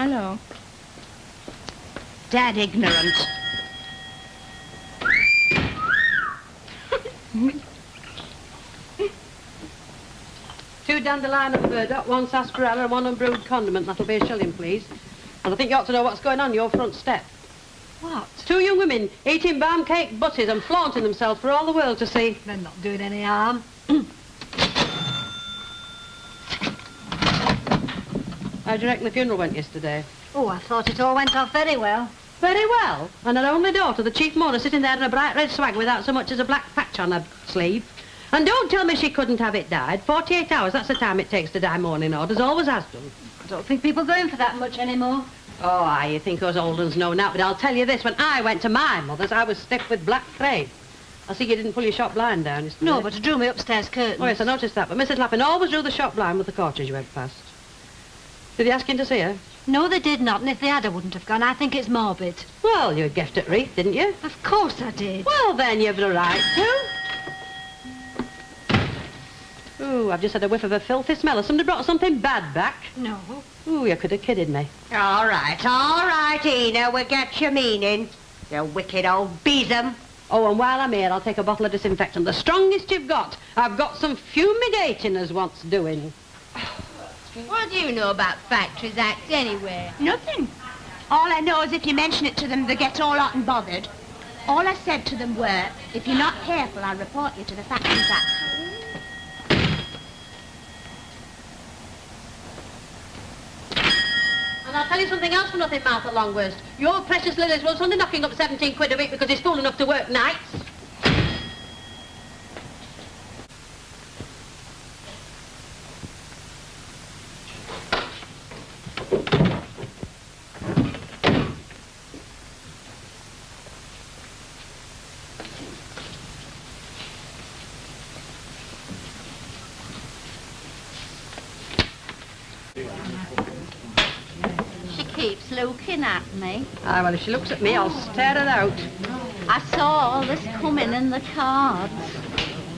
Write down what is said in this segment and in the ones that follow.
Hello. Dead ignorant. Two dandelion and burdock, one sarsaparilla and one unbrewed condiment. That'll be a shilling, please. And I think you ought to know what's going on your front step. What? Two young women eating balm cake butties and flaunting themselves for all the world to see. They're not doing any harm. How do you reckon the funeral went yesterday? Oh, I thought it all went off very well. Very well. And her only daughter, the chief mourner, sitting there in a bright red swag without so much as a black patch on her sleeve. And don't tell me she couldn't have it dyed. 48 hours, that's the time it takes to dye mourning orders, always has done. I don't think people go in for that much anymore. Oh, aye, you think us old uns know now, but I'll tell you this, when I went to my mother's, I was stiff with black crape. I see you didn't pull your shop blind down yesterday. No, but I drew my upstairs curtains. Oh, yes, I noticed that, but Mrs. Lappin always drew the shop blind with the courtiers you went past. Did they ask you to see her? No, they did not, and if they had, I wouldn't have gone. I think it's morbid. Well, you guessed at Reef, didn't you? Of course I did. Well, then you've the right to. Ooh, I've just had a whiff of a filthy smell. Has somebody brought something bad back? No. Ooh, you could have kidded me. All right, Ina, we get your meaning. You wicked old besom. Oh, and while I'm here, I'll take a bottle of disinfectant. The strongest you've got. I've got some fumigating as wants doing. What do you know about Factories Act anyway? Nothing. All I know is if you mention it to them, they get all hot and bothered. All I said to them were, if you're not careful, I'll report you to the Factories Act. And I'll tell you something else for nothing, Martha Longworst. Your precious Lily's one's only knocking up 17 quid a week because he's fool enough to work nights. Keeps looking at me. Ah, well, if she looks at me, I'll stare her out. I saw all this coming in the cards.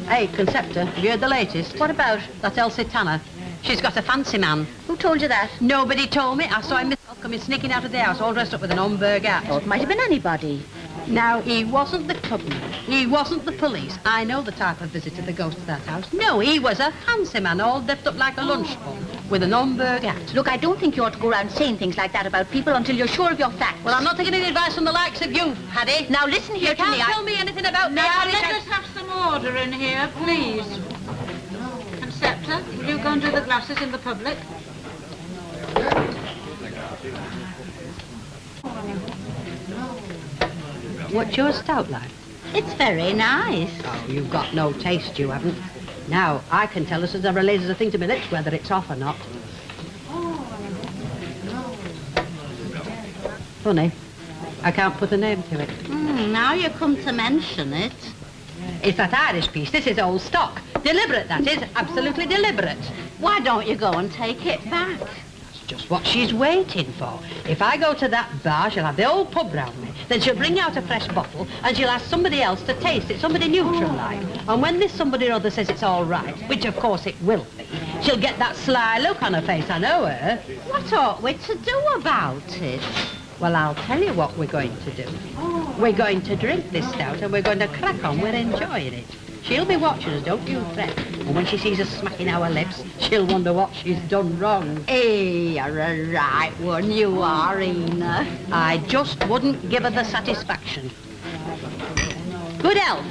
Hey, Conceptor, have you heard the latest? What about? That's Elsie Tanner. She's got a fancy man. Who told you that? Nobody told me. I saw him coming sneaking out of the house, all dressed up with an Homburg hat. Oh, it might have been anybody. Now, he wasn't the clubman. He wasn't the police. I know the type of visitor that goes to that house. No, he was a fancy man, all decked up like a lunch bun, with an Homburg hat. Look, I don't think you ought to go around saying things like that about people until you're sure of your facts. Well, I'm not taking any advice from the likes of you, Paddy. Now, listen here you to me. You can't tell me anything about me. Now, let us have some order in here, please. Conceptor, will you go and do the glasses in the public? What's your stout like? It's very nice. Oh, you've got no taste, you haven't. Now, I can tell as ever lays a thing to my lips whether it's off or not. Funny, I can't put a name to it. Now you come to mention it. It's that Irish piece. This is old stock. Deliberate, that is. Absolutely deliberate. Why don't you go and take it back? That's just what she's waiting for. If I go to that bar, she'll have the old pub round me. Then she'll bring out a fresh bottle and she'll ask somebody else to taste it, somebody neutral-like. And when this somebody or other says it's all right, which of course it will be, she'll get that sly look on her face. I know her. What ought we to do about it? Well, I'll tell you what we're going to do. We're going to drink this stout and we're going to crack on. We're enjoying it. She'll be watching us, don't you fret. And when she sees us smacking our lips, she'll wonder what she's done wrong. Hey, you're a right one, you are, Ina. I just wouldn't give her the satisfaction. Good health.